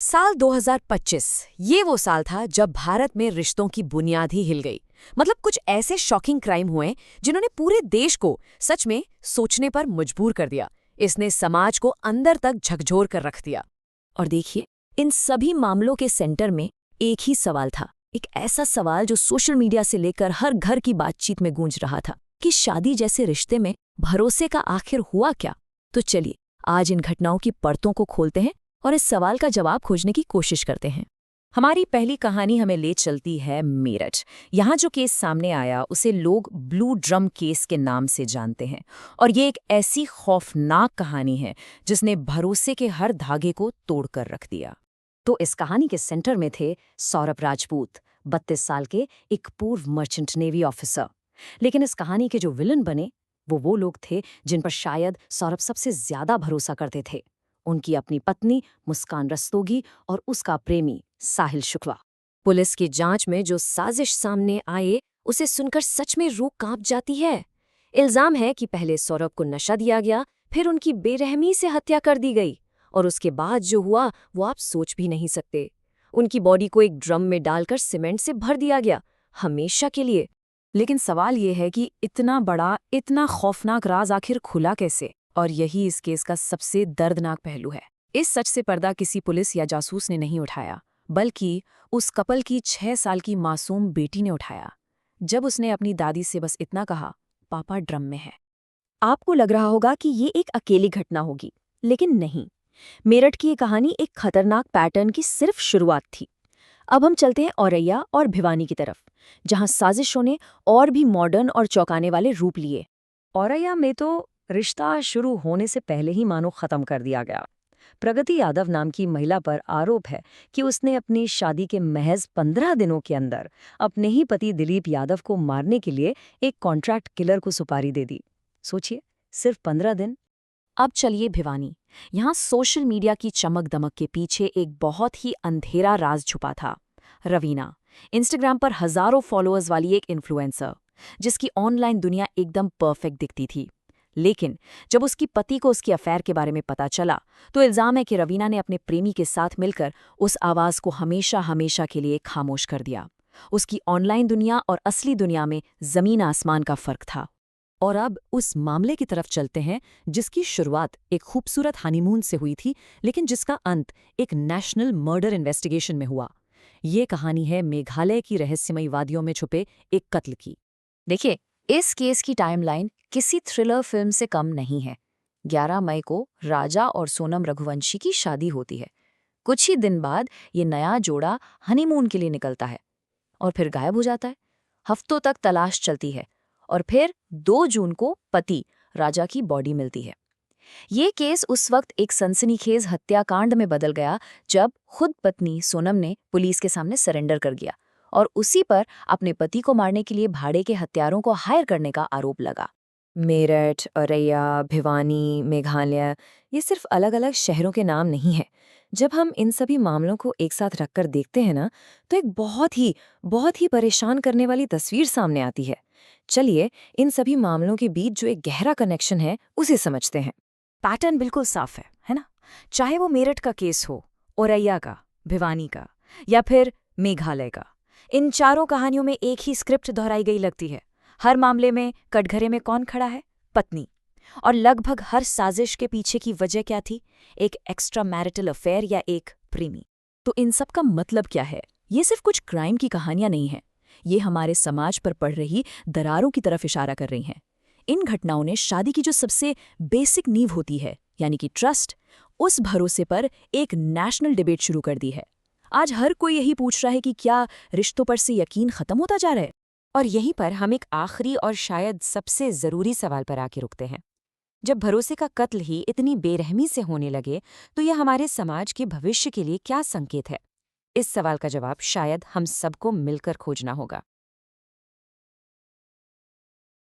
साल 2025 ये वो साल था जब भारत में रिश्तों की बुनियाद ही हिल गई। मतलब कुछ ऐसे शॉकिंग क्राइम हुए जिन्होंने पूरे देश को सच में सोचने पर मजबूर कर दिया। इसने समाज को अंदर तक झकझोर कर रख दिया। और देखिए, इन सभी मामलों के सेंटर में एक ही सवाल था। एक ऐसा सवाल जो सोशल मीडिया से लेकर हर घर की बातचीत में गूंज रहा था कि शादी जैसे रिश्ते में भरोसे का आखिर हुआ क्या। तो चलिए, आज इन घटनाओं की परतों को खोलते हैं और इस सवाल का जवाब खोजने की कोशिश करते हैं। हमारी पहली कहानी हमें ले चलती है मेरठ। यहाँ जो केस सामने आया उसे लोग ब्लू ड्रम केस के नाम से जानते हैं। और ये एक ऐसी खौफनाक कहानी है जिसने भरोसे के हर धागे को तोड़कर रख दिया। तो इस कहानी के सेंटर में थे सौरभ राजपूत, 32 साल के एक पूर्व मर्चेंट नेवी ऑफिसर। लेकिन इस कहानी के जो विलन बने वो लोग थे जिन पर शायद सौरभ सबसे ज्यादा भरोसा करते थे। उनकी अपनी पत्नी मुस्कान रस्तोगी और उसका प्रेमी साहिल शुक्ला। पुलिस की जांच में जो साजिश सामने आए उसे सुनकर सच में रूह कांप जाती है। इल्जाम है कि पहले सौरभ को नशा दिया गया, फिर उनकी बेरहमी से हत्या कर दी गई, और उसके बाद जो हुआ वो आप सोच भी नहीं सकते। उनकी बॉडी को एक ड्रम में डालकर सीमेंट से भर दिया गया, हमेशा के लिए। लेकिन सवाल ये है कि इतना बड़ा, इतना खौफनाक राज आखिर खुला कैसे? और यही इस केस का सबसे दर्दनाक पहलू है। इस सच से पर्दा किसी पुलिस या जासूस ने नहीं उठाया, बल्कि उस कपल की 6 साल की मासूम बेटी ने उठाया, जब उसने अपनी दादी से बस इतना कहा, पापा ड्रम में है। आपको लग रहा होगा कि ये एक अकेली घटना होगी, लेकिन नहीं। मेरठ की ये कहानी एक खतरनाक पैटर्न की सिर्फ शुरुआत थी। अब हम चलते हैं औरैया और भिवानी की तरफ, जहां साजिशों ने और भी मॉडर्न और चौंकाने वाले रूप लिए। औरैया में तो रिश्ता शुरू होने से पहले ही मानो खत्म कर दिया गया। प्रगति यादव नाम की महिला पर आरोप है कि उसने अपनी शादी के महज 15 दिनों के अंदर अपने ही पति दिलीप यादव को मारने के लिए एक कॉन्ट्रैक्ट किलर को सुपारी दे दी। सोचिए, सिर्फ 15 दिन। अब चलिए भिवानी। यहाँ सोशल मीडिया की चमक दमक के पीछे एक बहुत ही अंधेरा राज छुपा था। रवीना, इंस्टाग्राम पर हजारों फॉलोअर्स वाली एक इन्फ्लुएंसर, जिसकी ऑनलाइन दुनिया एकदम परफेक्ट दिखती थी। लेकिन जब उसकी पति को उसके अफेयर के बारे में पता चला, तो इल्जाम है कि रवीना ने अपने प्रेमी के साथ मिलकर उस आवाज को हमेशा हमेशा के लिए खामोश कर दिया। उसकी ऑनलाइन दुनिया और असली दुनिया में जमीन आसमान का फर्क था। और अब उस मामले की तरफ चलते हैं जिसकी शुरुआत एक खूबसूरत हनीमून से हुई थी, लेकिन जिसका अंत एक नेशनल मर्डर इन्वेस्टिगेशन में हुआ। ये कहानी है मेघालय की रहस्यमयी वादियों में छुपे एक कत्ल की। देखिए, इस केस की टाइमलाइन किसी थ्रिलर फिल्म से कम नहीं है। 11 मई को राजा और सोनम रघुवंशी की शादी होती है। कुछ ही दिन बाद ये नया जोड़ा हनीमून के लिए निकलता है और फिर गायब हो जाता है। हफ्तों तक तलाश चलती है और फिर 2 जून को पति राजा की बॉडी मिलती है। ये केस उस वक्त एक सनसनीखेज हत्याकांड में बदल गया जब खुद पत्नी सोनम ने पुलिस के सामने सरेंडर कर दिया और उसी पर अपने पति को मारने के लिए भाड़े के हत्यारों को हायर करने का आरोप लगा। मेरठ, औरैया, भिवानी, मेघालय, ये सिर्फ अलग अलग शहरों के नाम नहीं हैं। जब हम इन सभी मामलों को एक साथ रखकर देखते हैं ना, तो एक बहुत ही परेशान करने वाली तस्वीर सामने आती है। चलिए, इन सभी मामलों के बीच जो एक गहरा कनेक्शन है उसे समझते हैं। पैटर्न बिल्कुल साफ है ना? चाहे वो मेरठ का केस हो, औरैया का, भिवानी का या फिर मेघालय का, इन चारों कहानियों में एक ही स्क्रिप्ट दोहराई गई लगती है। हर मामले में कटघरे में कौन खड़ा है? पत्नी। और लगभग हर साजिश के पीछे की वजह क्या थी? एक एक्स्ट्रा मैरिटल अफेयर या एक प्रेमी। तो इन सब का मतलब क्या है? ये सिर्फ कुछ क्राइम की कहानियां नहीं हैं। ये हमारे समाज पर पड़ रही दरारों की तरफ इशारा कर रही हैं। इन घटनाओं ने शादी की जो सबसे बेसिक नींव होती है, यानी कि ट्रस्ट, उस भरोसे पर एक नेशनल डिबेट शुरू कर दी है। आज हर कोई यही पूछ रहा है कि क्या रिश्तों पर से यकीन खत्म होता जा रहा है? और यहीं पर हम एक आखिरी और शायद सबसे जरूरी सवाल पर आके रुकते हैं। जब भरोसे का कत्ल ही इतनी बेरहमी से होने लगे, तो यह हमारे समाज के भविष्य के लिए क्या संकेत है? इस सवाल का जवाब शायद हम सबको मिलकर खोजना होगा।